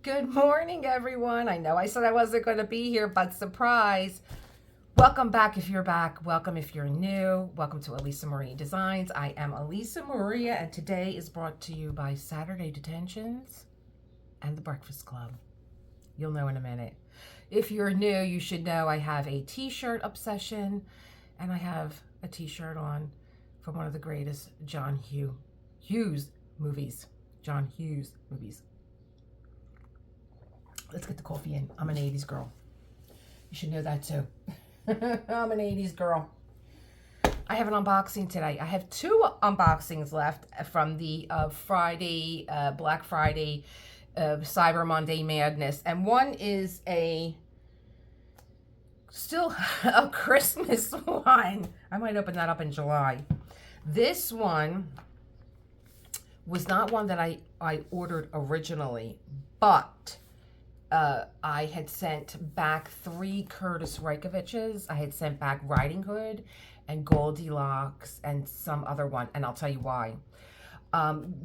Good morning, everyone. I know I said I wasn't going to be here, but surprise. Welcome back if you're back. Welcome if you're new. Welcome to Elisa Marie Designs. I am Elisa Maria, and today is brought to you by Saturday Detentions and the Breakfast Club. You'll know in a minute. If you're new, you should know I have a t-shirt obsession, and I have a t-shirt on from one of the greatest John Hughes movies. John Hughes movies. Let's get the coffee in. I'm an 80s girl. You should know that too. I'm an 80s girl. I have an unboxing today. I have two unboxings left from the Friday, Black Friday, Cyber Monday madness. And one is still a Christmas one. I might open that up in July. This one was not one that I ordered originally, but I had sent back 3 Curtis Reikoviches. I had sent back Riding Hood and Goldilocks and some other one, and I'll tell you why.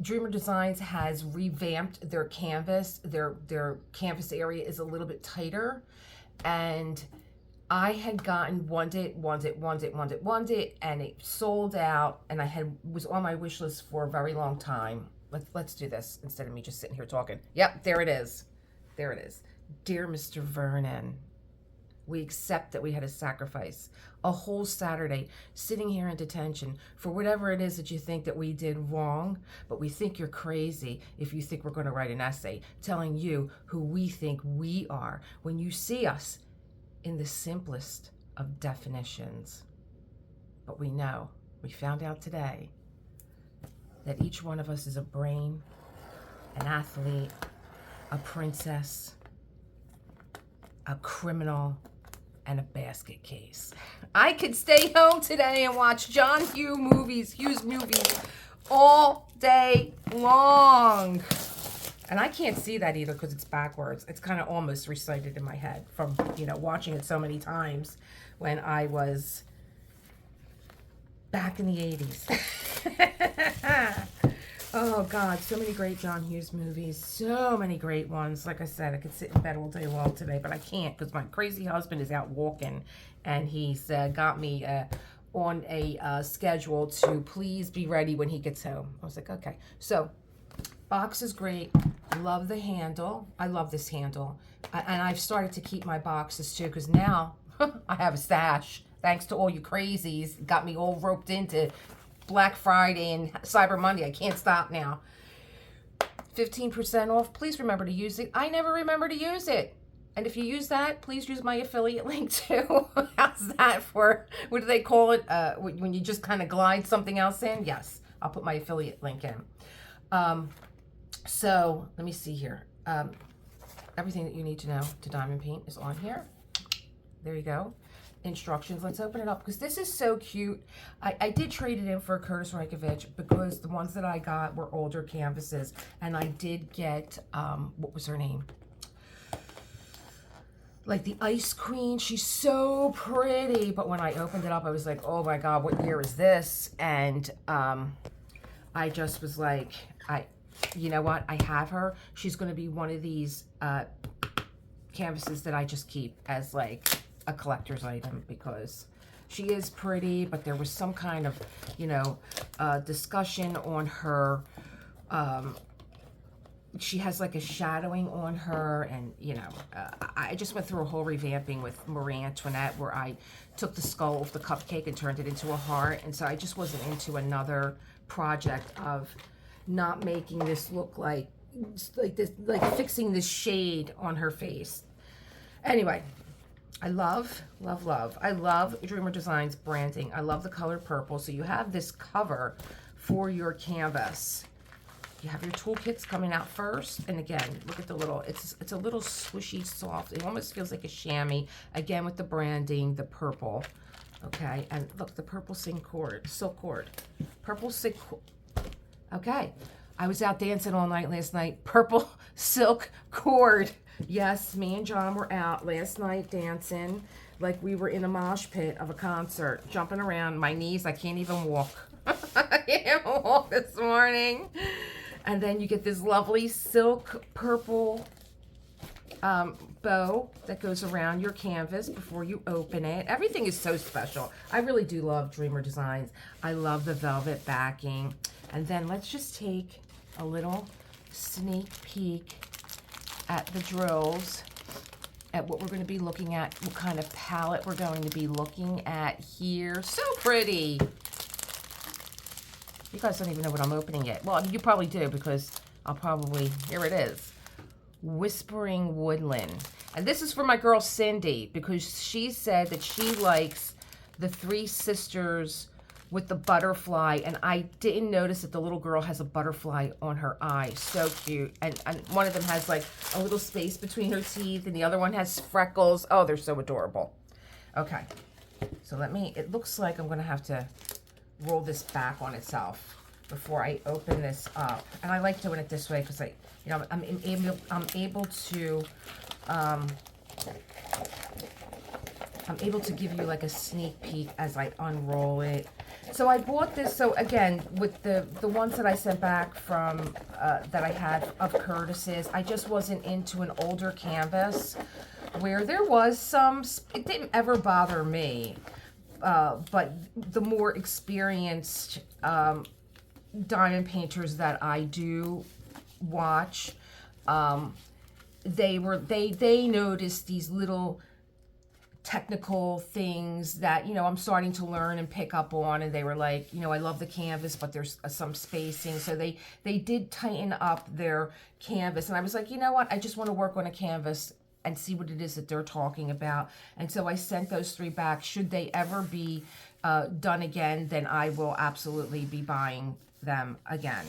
Dreamer Designs has revamped their canvas. Their canvas area is a little bit tighter, and I had gotten wanted, and it sold out, and was on my wish list for a very long time. Let's do this instead of me just sitting here talking. Yep, there it is. There it is. Dear Mr. Vernon, we accept that we had a sacrifice. A whole Saturday sitting here in detention for whatever it is that you think that we did wrong, but we think you're crazy if you think we're going to write an essay telling you who we think we are when you see us in the simplest of definitions. But we know, we found out today, that each one of us is a brain, an athlete, a princess, a criminal, and a basket case. I could stay home today and watch John Hughes movies all day long. And I can't see that either because it's backwards. It's kind of almost recited in my head from, watching it so many times when I was back in the 80s. Oh, God, so many great John Hughes movies. So many great ones. Like I said, I could sit in bed all day long today, but I can't because my crazy husband is out walking, and he's got me on a schedule to please be ready when he gets home. I was like, okay. So, box is great. Love the handle. I love this handle. And I've started to keep my boxes, too, because now I have a stash. Thanks to all you crazies. Got me all roped into Black Friday and Cyber Monday. I can't stop now. 15% off. Please remember to use it. I never remember to use it. And if you use that, please use my affiliate link too. How's that for, what do they call it? When you just kind of glide something else in? Yes, I'll put my affiliate link in. So let me see here. Everything that you need to know to diamond paint is on here. There you go. Instructions. Let's open it up because this is so cute. I did trade it in for a Curtis Reikovich because the ones that I got were older canvases, and I did get what was her name? Like the Ice Queen. She's so pretty, but when I opened it up, I was like, oh my God, what year is this? And I just was like, you know what? I have her. She's going to be one of these canvases that I just keep as like a collector's item because she is pretty, but there was some kind of, discussion on her. She has like a shadowing on her, and, I just went through a whole revamping with Marie Antoinette where I took the skull off the cupcake and turned it into a heart, and so I just wasn't into another project of not making this look like fixing this shade on her face. Anyway, I love. I love Dreamer Designs branding. I love the color purple. So you have this cover for your canvas. You have your toolkits coming out first. And again, look at the little, it's a little swishy soft. It almost feels like a chamois. Again, with the branding, the purple. Okay, and look, the purple silk cord. Purple silk cord. Okay, I was out dancing all night last night. Purple silk cord. Yes, me and John were out last night dancing like we were in a mosh pit of a concert, jumping around. My knees, I can't even walk. I can't walk this morning. And then you get this lovely silk purple bow that goes around your canvas before you open it. Everything is so special. I really do love Dreamer Designs. I love the velvet backing. And then let's just take a little sneak peek at the drills, at what we're going to be looking at, what kind of palette we're going to be looking at here. So pretty. You guys don't even know what I'm opening yet. Well, you probably do, because I'll probably, here it is. Whispering Woodland. And this is for my girl Cindy, because she said that she likes the Three Sisters with the butterfly, and I didn't notice that the little girl has a butterfly on her eye. So cute. And one of them has like a little space between her teeth, and the other one has freckles. Oh, they're so adorable. Okay, so it looks like I'm gonna have to roll this back on itself before I open this up. And I like doing it this way because I'm able to give you like a sneak peek as I unroll it. So I bought this, so again, with the ones that I sent back from, that I had of Curtis's, I just wasn't into an older canvas where there was some, it didn't ever bother me, but the more experienced diamond painters that I do watch, they noticed these little technical things that, I'm starting to learn and pick up on, and they were like, I love the canvas, but there's some spacing. So they did tighten up their canvas, and I was like, you know what, I just want to work on a canvas and see what it is that they're talking about. And so I sent those 3 back. Should they ever be done again, then I will absolutely be buying them again,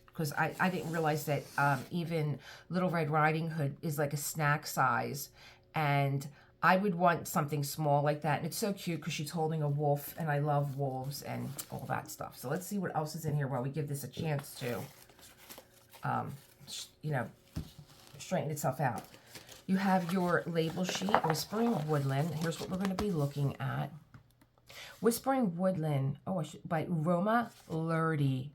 because I didn't realize that even Little Red Riding Hood is like a snack size, and I would want something small like that. And it's so cute because she's holding a wolf, and I love wolves and all that stuff. So let's see what else is in here while we give this a chance to, straighten itself out. You have your label sheet, Whispering Woodland. Here's what we're going to be looking at. Whispering Woodland, by Roma Lurdy.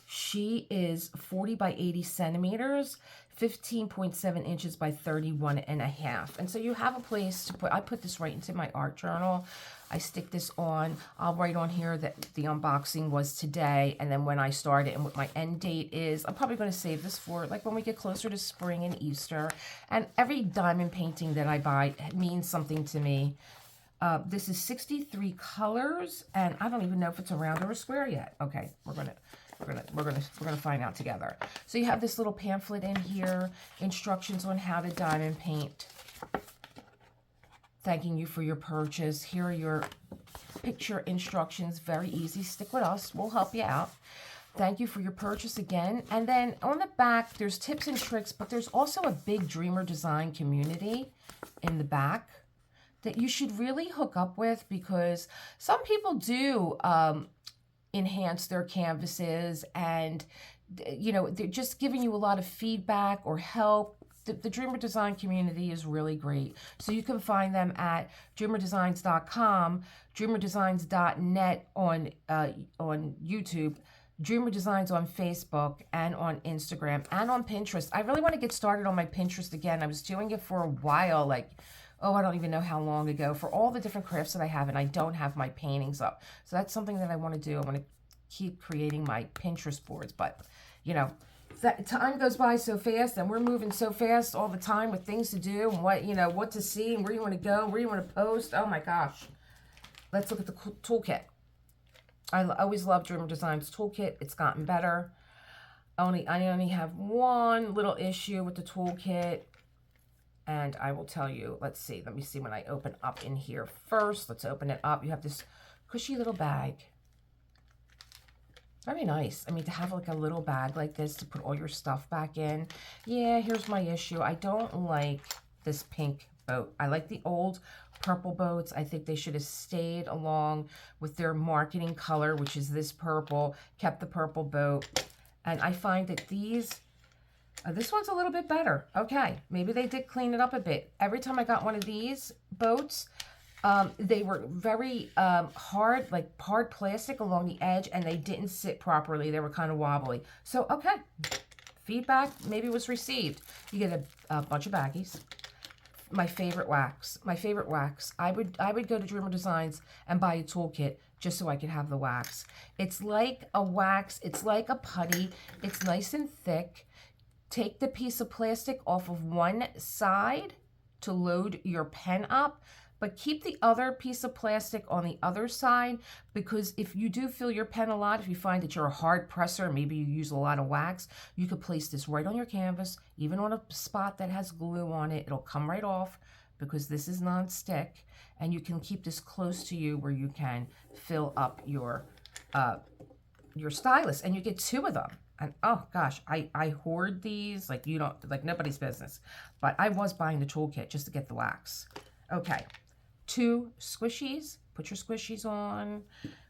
She is 40 by 80 centimeters, 15.7 inches by 31 and a half. And so you have a place to put, I put this right into my art journal. I stick this on. I'll write on here that the unboxing was today, and then when I start it and what my end date is. I'm probably going to save this for like when we get closer to spring and Easter. And every diamond painting that I buy means something to me. This is 63 colors, and I don't even know if it's a round or a square yet. Okay, we're gonna find out together. So you have this little pamphlet in here, instructions on how to diamond paint. Thanking you for your purchase. Here are your picture instructions. Very easy. Stick with us. We'll help you out. Thank you for your purchase again. And then on the back, there's tips and tricks, but there's also a big Dreamer Design community in the back that you should really hook up with, because some people do enhance their canvases, and they're just giving you a lot of feedback or help. The Dreamer Design community is really great. So you can find them at dreamerdesigns.com, dreamerdesigns.net on YouTube, Dreamer Designs on Facebook and on Instagram and on Pinterest. I really want to get started on my Pinterest again. I was doing it for a while, I don't even know how long ago, for all the different crafts that I have, and I don't have my paintings up. So that's something that I want to do. I want to keep creating my Pinterest boards, but that time goes by so fast, and we're moving so fast all the time with things to do and what to see and where you want to go, where you want to post. Oh my gosh. Let's look at the toolkit. I always love Dreamer Designs toolkit. It's gotten better. I only have one little issue with the toolkit, and I will tell you. Let me see when I open up in here first. Let's open it up. You have this cushy little bag. Very nice. I mean, to have like a little bag like this to put all your stuff back in. Yeah, here's my issue. I don't like this pink boat. I like the old purple boats. I think they should have stayed along with their marketing color, which is this purple, kept the purple boat. And I find that this one's a little bit better. Okay, maybe they did clean it up a bit. Every time I got one of these boats, they were very hard, like hard plastic along the edge, and they didn't sit properly. They were kind of wobbly. So, okay, feedback maybe was received. You get a bunch of baggies. My favorite wax. I would go to Dreamer Designs and buy a toolkit just so I could have the wax. It's like a wax. It's like a putty. It's nice and thick. Take the piece of plastic off of one side to load your pen up, but keep the other piece of plastic on the other side, because if you do fill your pen a lot, if you find that you're a hard presser, maybe you use a lot of wax, you could place this right on your canvas, even on a spot that has glue on it. It'll come right off because this is non-stick, and you can keep this close to you where you can fill up your stylus, and you get 2 of them. And oh gosh, I hoard these like you don't, like nobody's business. But I was buying the toolkit just to get the wax. Okay, 2 squishies. Put your squishies on.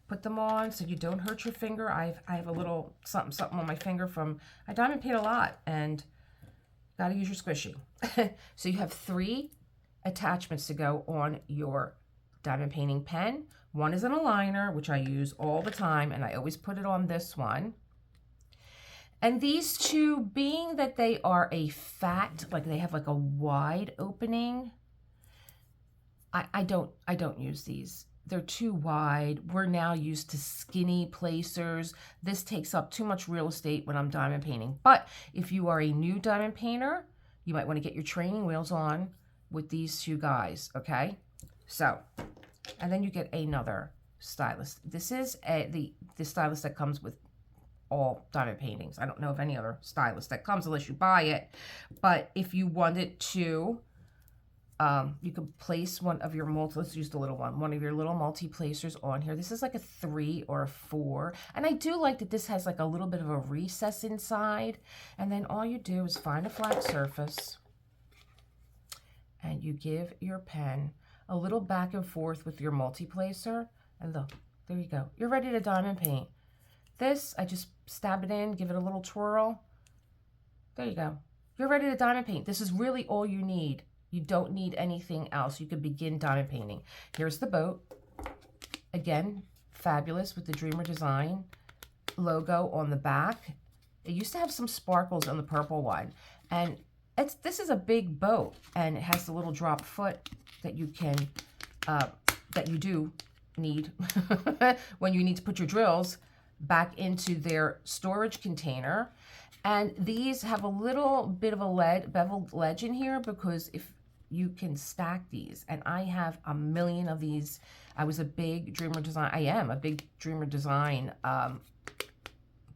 Put them on so you don't hurt your finger. I have a little something on my finger from, I diamond paint a lot and gotta use your squishy. So you have 3 attachments to go on your diamond painting pen. One is an aligner, which I use all the time, and I always put it on this one. And these 2, being that they are a fat, like they have like a wide opening, I don't use these. They're too wide. We're now used to skinny placers. This takes up too much real estate when I'm diamond painting. But if you are a new diamond painter, you might want to get your training wheels on with these 2 guys, okay? So, and then you get another stylus. This is the stylus that comes with all diamond paintings. I don't know of any other stylus that comes unless you buy it. But if you wanted to, you could place one of your let's use the little one of your little multi-placers on here. This is like a 3 or a 4. And I do like that this has like a little bit of a recess inside. And then all you do is find a flat surface and you give your pen a little back and forth with your multi-placer. And look, there you go. You're ready to diamond paint. This, I just stab it in, give it a little twirl. There you go. You're ready to diamond paint. This is really all you need. You don't need anything else. You could begin diamond painting. Here's the boat. Again, fabulous with the Dreamer Design logo on the back. It used to have some sparkles on the purple one. And this is a big boat, and it has the little drop foot that you can, that you do need when you need to put your drills back into their storage container. And these have a little bit of a beveled ledge in here because if you can stack these, and I have a million of these. I am a big Dreamer Design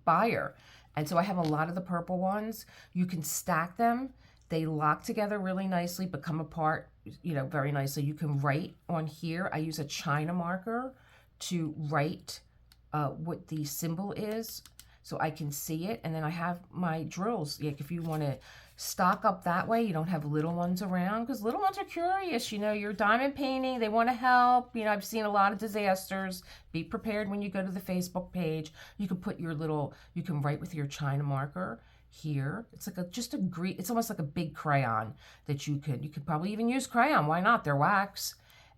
buyer, and so I have a lot of the purple ones. You can stack them. They lock together really nicely but come apart, you know, very nicely. You can write on here. I use a China marker to write what the symbol is so I can see it. And then I have my drills. Like if you want to stock up that way, you don't have little ones around, because little ones are curious. You know, you're diamond painting, they want to help. You know, I've seen a lot of disasters. Be prepared when you go to the Facebook page. You can put your little, you can write with your China marker here. It's like it's almost like a big crayon that you could probably even use crayon. Why not? They're wax.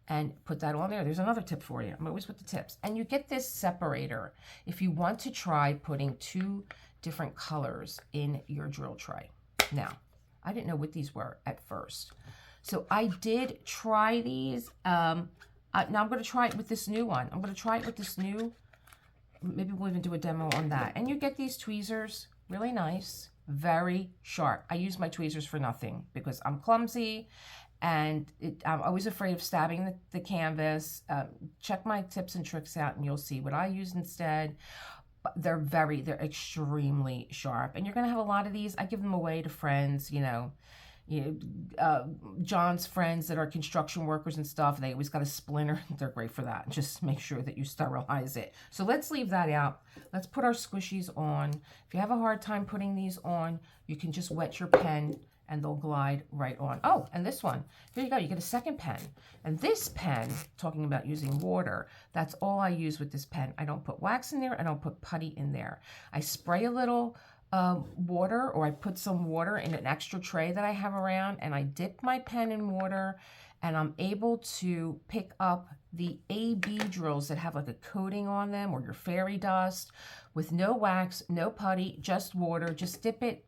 And put that on there. There's another tip for you. I'm always with the tips. And you get this separator if you want to try putting 2 different colors in your drill tray. Now, I didn't know what these were at first. So I did try these. Now I'm going to try it with this new one. I'm going to try it with this new, maybe we'll even do a demo on that. And you get these tweezers, really nice, very sharp. I use my tweezers for nothing because I'm clumsy. And I'm always afraid of stabbing the canvas. Check my tips and tricks out and you'll see what I use instead. But they're extremely sharp. And you're going to have a lot of these. I give them away to friends, John's friends that are construction workers and stuff. They always got a splinter. They're great for that. Just make sure that you sterilize it. So let's leave that out. Let's put our squishies on. If you have a hard time putting these on, you can just wet your pen and they'll glide right on. Oh, and this one, here you go. You get a second pen. And this pen, talking about using water, that's all I use with this pen. I don't put wax in there. I don't put putty in there. I spray a little water, or I put some water in an extra tray that I have around, and I dip my pen in water, and I'm able to pick up the AB drills that have like a coating on them, or your fairy dust, with no wax, no putty, just water. Just dip it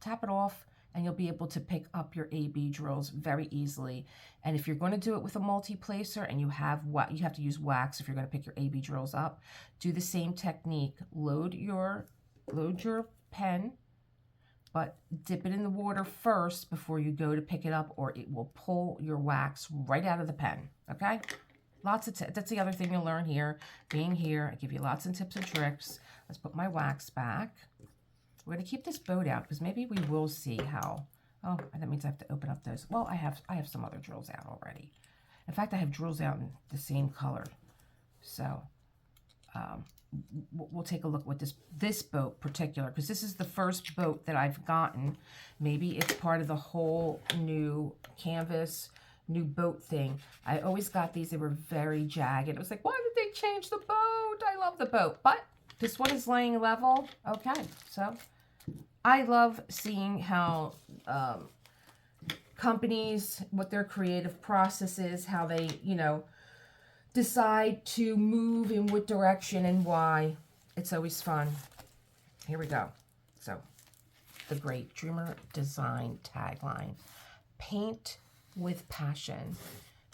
tap it off, and you'll be able to pick up your AB drills very easily. And if you're going to do it with a multi-placer and you have to use wax if you're going to pick your AB drills up, do the same technique. Load your pen, but dip it in the water first before you go to pick it up, or it will pull your wax right out of the pen. Okay? Lots of that's the other thing you'll learn here. Being here, I give you lots of tips and tricks. Let's put my wax back. We're going to keep this boat out because maybe we will see how. Oh, that means I have to open up those. Well, I have some other drills out already. In fact, I have drills out in the same color. So we'll take a look with this boat particular, because this is the first boat that I've gotten. Maybe it's part of the whole new canvas, new boat thing. I always got these. They were very jagged. It was like, why did they change the boat? I love the boat. But this one is laying level. Okay, so I love seeing how companies, what their creative process is, how they, decide to move in what direction and why. It's always fun. Here we go. So, the great Dreamer Design tagline. Paint with passion.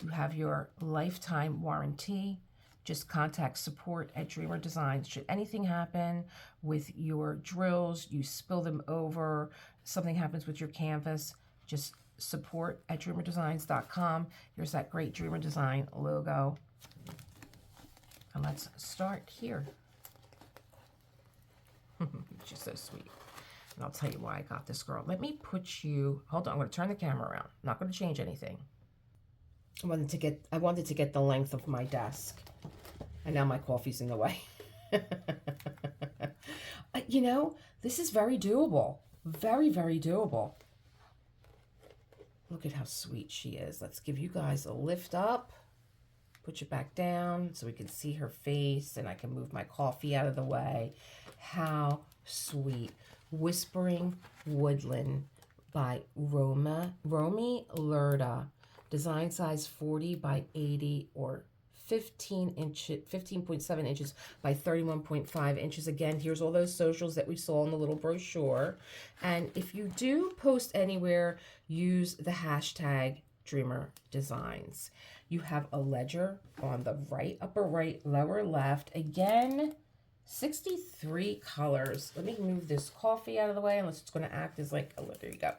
You have your lifetime warranty. Just contact support at Dreamer Designs. Should anything happen with your drills, you spill them over, something happens with your canvas, just support at dreamerdesigns.com. Here's that great Dreamer Design logo. And let's start here. She's so sweet. And I'll tell you why I got this girl. Let me put you, hold on, I'm going to turn the camera around. I'm not going to change anything. I wanted to get the length of my desk. And now my coffee's in the way. This is very doable. Very, very doable. Look at how sweet she is. Let's give you guys a lift up. Put you back down so we can see her face, and I can move my coffee out of the way. How sweet. Whispering Woodland by Romy Lerda. Design size 40 by 80 or 15.7 inches by 31.5 inches. Again, here's all those socials that we saw in the little brochure. And if you do post anywhere, use the hashtag Dreamer Designs. You have a ledger on the right, upper right, lower left. Again, 63 colors. Let me move this coffee out of the way, unless it's going to act as like, oh, there you go.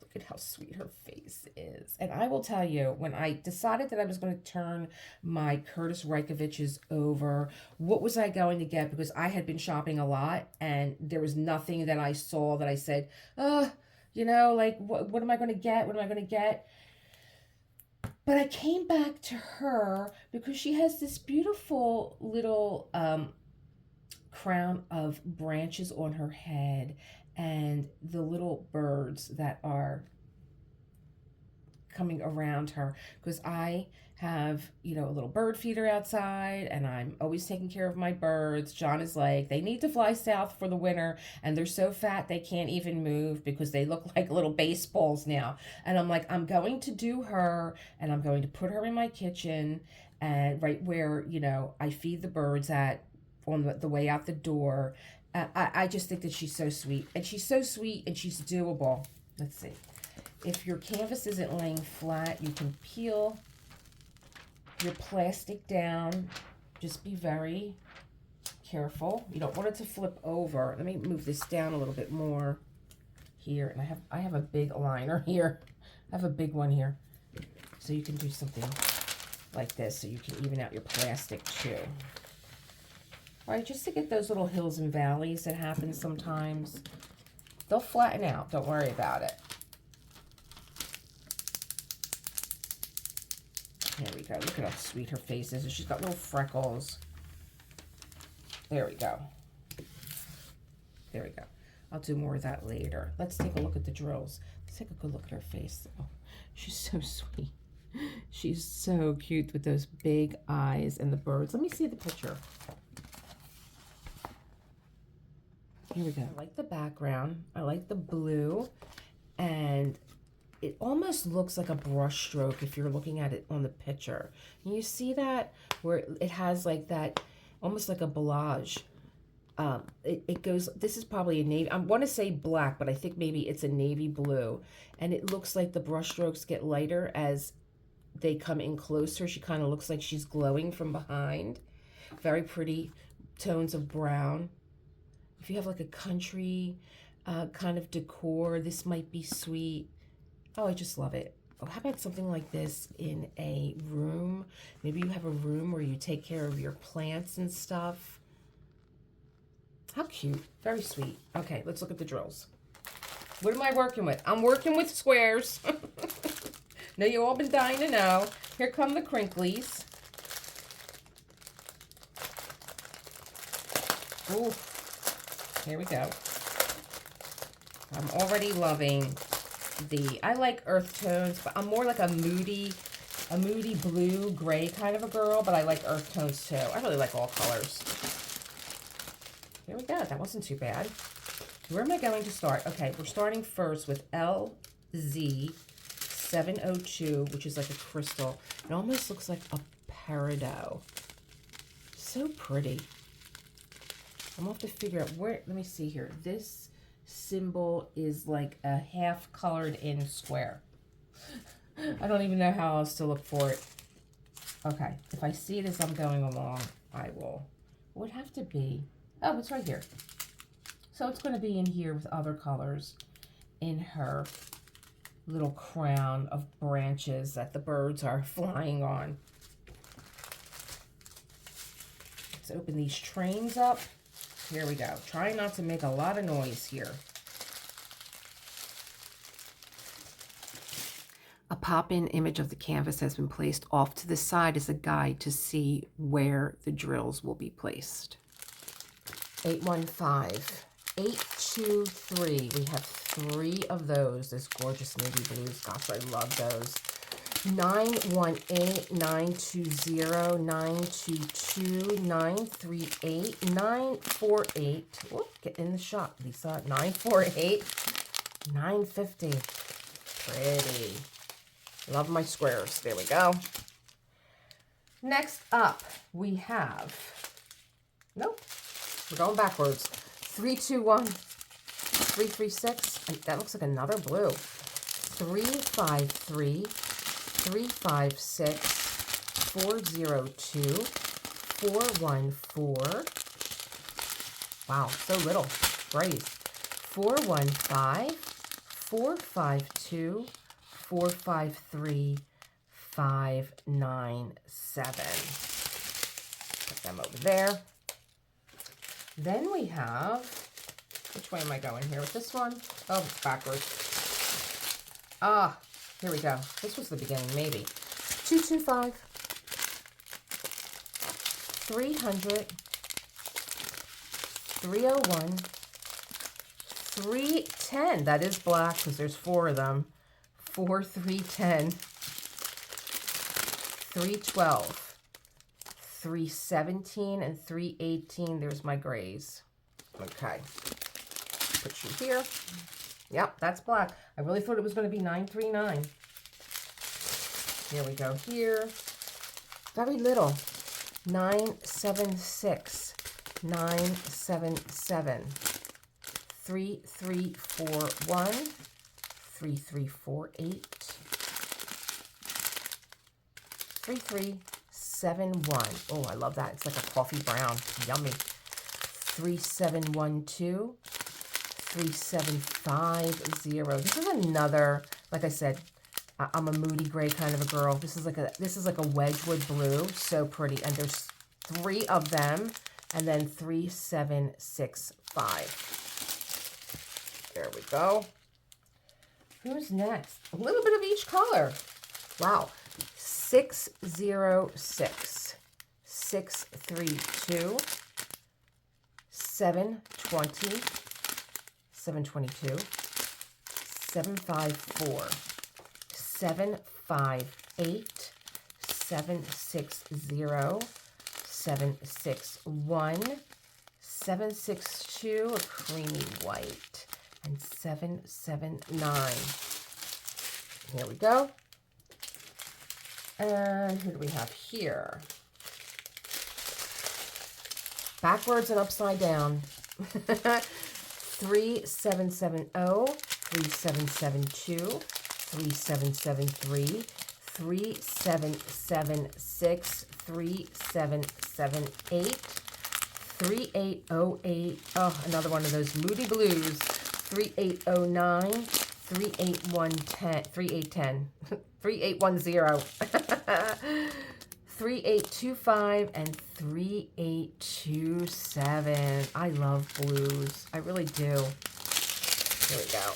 Look at how sweet her face is. And I will tell you, when I decided that I was going to turn my Curtis Reikovich's over, what was I going to get? Because I had been shopping a lot, and there was nothing that I saw that I said, what am I going to get? What am I going to get? But I came back to her because she has this beautiful little crown of branches on her head, and the little birds that are coming around her, because I have, a little bird feeder outside, and I'm always taking care of my birds. John is like, they need to fly south for the winter, and they're so fat they can't even move because they look like little baseballs now. And I'm like, I'm going to do her, and I'm going to put her in my kitchen, and right where, I feed the birds at, on the way out the door. I just think that she's so sweet. And she's so sweet, and she's doable. Let's see. If your canvas isn't laying flat, you can peel your plastic down. Just be very careful. You don't want it to flip over. Let me move this down a little bit more here. And I have a big liner here. I have a big one here. So you can do something like this, so you can even out your plastic too. All right, just to get those little hills and valleys that happen sometimes. They'll flatten out. Don't worry about it. There we go. Look at how sweet her face is. She's got little freckles. There we go. There we go. I'll do more of that later. Let's take a look at the drills. Let's take a good look at her face. Oh, she's so sweet. She's so cute with those big eyes and the birds. Let me see the picture. Here we go. I like the background. I like the blue. And it almost looks like a brush stroke if you're looking at it on the picture. And you see that? Where it has like that, almost like a collage It goes, this is probably a navy, I want to say black, but I think maybe it's a navy blue. And it looks like the brush strokes get lighter as they come in closer. She kind of looks like she's glowing from behind. Very pretty tones of brown. If you have like a country kind of decor, this might be sweet. Oh, I just love it. Oh, how about something like this in a room? Maybe you have a room where you take care of your plants and stuff. How cute. Very sweet. Okay, let's look at the drills. What am I working with? I'm working with squares. Now you all been dying to know. Here come the crinklies. Ooh, here we go. I'm already loving I like earth tones, but I'm more like a moody blue, gray kind of a girl, but I like earth tones too. I really like all colors. Here we go. That wasn't too bad. Where am I going to start? Okay, we're starting first with LZ702, which is like a crystal. It almost looks like a peridot. So pretty. I'm going to have to figure out where, let me see here. This symbol is like a half colored in square. I don't even know how else to look for it. Okay, if I see it as I'm going along, I will. It would have to be, oh, it's right here. So it's going to be in here with other colors in her little crown of branches that the birds are flying on. Let's open these trains up. Here we go. Try not to make a lot of noise here. A pop-in image of the canvas has been placed off to the side as a guide to see where the drills will be placed. 815, 823. We have 3 of those. This gorgeous navy blues. Gosh, I love those. 918, 920, 922, 938, 948. Whoop, get in the shot, Lisa. 948, 950. Pretty. Love my squares. There we go. Next up, we have, nope, we're going backwards. 321, 336. That looks like another blue. 353. 356, 402, 414. Wow, so little. Grace. 415, 452, 453, 597. Put them over there. Then we have, which way am I going here with this one? Oh, it's backwards. Ah. Here we go. This was the beginning, maybe. 225, 300, 301, 310. That is black because there's 4 of them. 4, 310, 312, 317, and 318. There's my grays. Okay. Put you here. Yep, that's black. I really thought it was going to be 939. Here we go here. Very little. 976. 977. 3341. 3348. 3371. Oh, I love that. It's like a coffee brown. Yummy. 3712. 3750. This is another, like I said, I'm a moody gray kind of a girl. This is like a Wedgwood blue. So pretty. And there's 3 of them. And then 3765. There we go. Who's next? A little bit of each color. Wow. 606. 632. 720. 722, 754, 758, 760, 761, 762, a creamy white, and 779. Here we go. And who do we have here? backwards and upside down. 3770, 3772, 3773, 3776, 3778, 3808. Oh, another one of those moody blues. 3809, 3810, 3810, 3810. 3825 and 3827. I love blues. I really do. Here we go.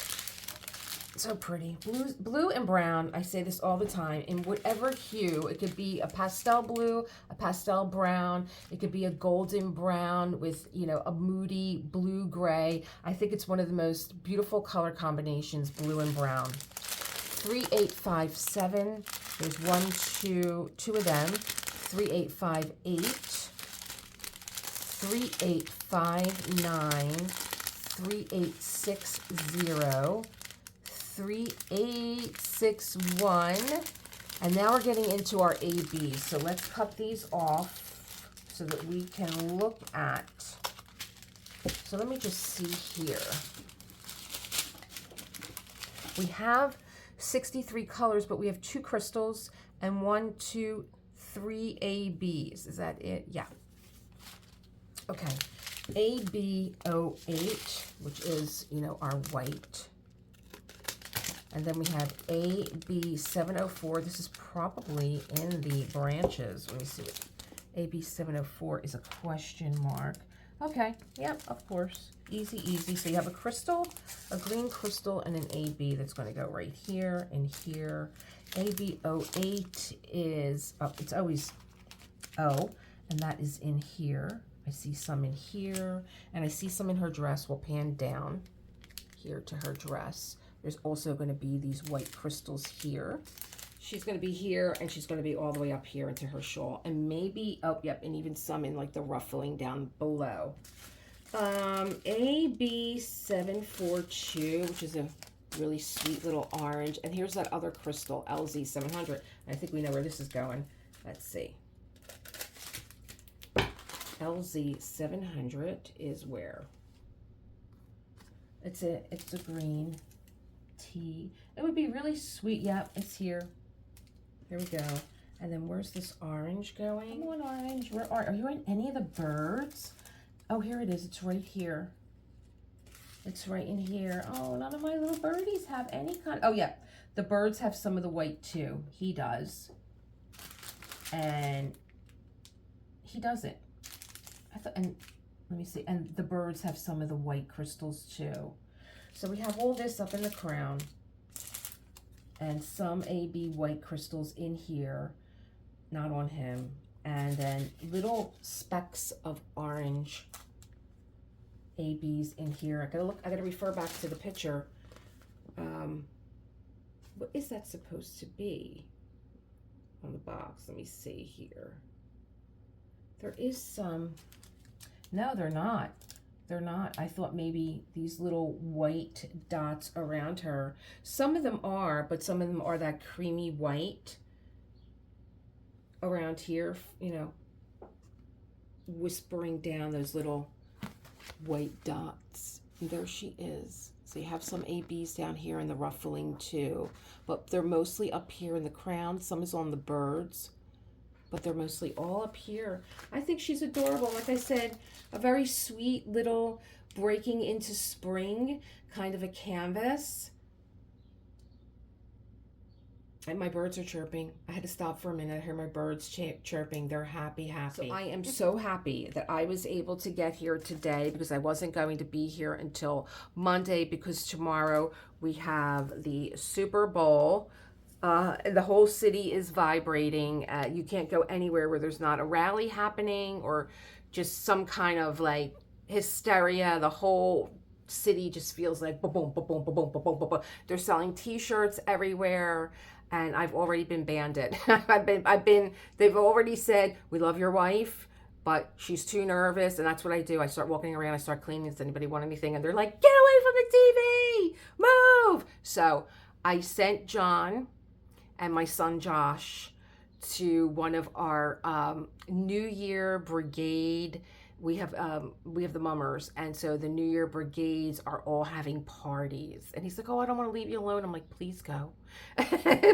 So pretty. Blue and brown, I say this all the time, in whatever hue. It could be a pastel blue, a pastel brown. It could be a golden brown with, you know, a moody blue gray. I think it's one of the most beautiful color combinations, blue and brown. 3857. There's two of them. 3858, 3859, 3860, 3861, and now we're getting into our ABs. So let's cut these off so that we can look at. So let me just see here. We have 63 colors, but we have 2 crystals and 1, 2, 3 ABs. Is that it? Yeah. Okay. AB08, which is, you know, our white. And then we have AB704. This is probably in the branches. Let me see. AB704 is a question mark. Okay. Yep, of course. Easy, easy. So you have a crystal, a green crystal, and an AB that's going to go right here and here. AB08 is, oh, it's always O, and that is in here. I see some in here, and I see some in her dress. We'll pan down here to her dress. There's also going to be these white crystals here. She's going to be here, and she's going to be all the way up here into her shawl. And maybe, oh, yep, and even some in like the ruffling down below. AB742, which is a really sweet little orange. And here's that other crystal, LZ700. I think we know where this is going. Let's see. LZ700 is where? It's a green tea. It would be really sweet. Yep, it's here. Here we go. And then where's this orange going? Come on, orange. Where are you in any of the birds? Oh, here it is. It's right here. It's right in here. Oh, none of my little birdies have any kind. Oh, yeah. The birds have some of the white, too. He does. And he doesn't. I thought, and let me see. And the birds have some of the white crystals, too. So we have all this up in the crown. And some AB white crystals in here. Not on him. And then little specks of orange ABs in here. I gotta refer back to the picture. What is that supposed to be on the box? Let me see here. There is some. No, they're not. They're not. I thought maybe these little white dots around her. Some of them are, but some of them are that creamy white around here, you know, whispering down those little white dots. And there she is. So you have some ABs down here in the ruffling too, but they're mostly up here in the crown. Some is on the birds, but they're mostly all up here. I think she's adorable. Like I said, a very sweet little breaking into spring kind of a canvas. And my birds are chirping. I had to stop for a minute. I heard my birds chirping. They're happy, happy. So I am so happy that I was able to get here today because I wasn't going to be here until Monday because tomorrow we have the Super Bowl. The whole city is vibrating. You can't go anywhere where there's not a rally happening or just some kind of like hysteria. The whole city just feels like boom, boom, boom, boom, boom, boom, boom, boom. They're selling T-shirts everywhere. And I've already been banded. They've already said, we love your wife, but she's too nervous. And that's what I do. I start walking around, I start cleaning. Does anybody want anything? And they're like, get away from the TV, move. So I sent John and my son Josh to one of our New Year Brigade we have the mummers, and so the New Year brigades are all having parties. And he's like, "Oh, I don't want to leave you alone." I'm like, "Please go,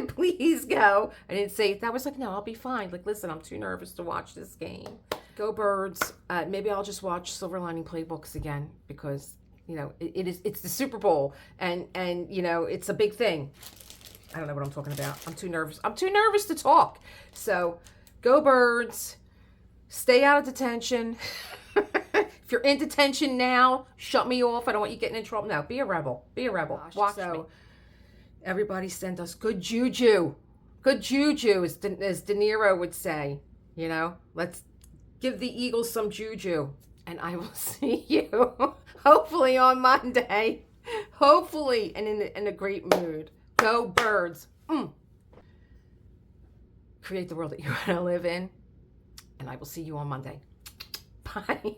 please go." I didn't say that. I was like, "No, I'll be fine." Like, listen, I'm too nervous to watch this game. Go Birds. Maybe I'll just watch Silver Lining Playbooks again because it's the Super Bowl, and it's a big thing. I don't know what I'm talking about. I'm too nervous. I'm too nervous to talk. So, go Birds. Stay out of detention. If you're in detention now, shut me off. I don't want you getting in trouble. No, be a rebel. Be a rebel. Watch me. Everybody send us good juju. Good juju, as De Niro would say. Let's give the Eagles some juju. And I will see you hopefully on Monday. Hopefully, and in a great mood. Go Birds. Create the world that you want to live in. And I will see you on Monday. Bye.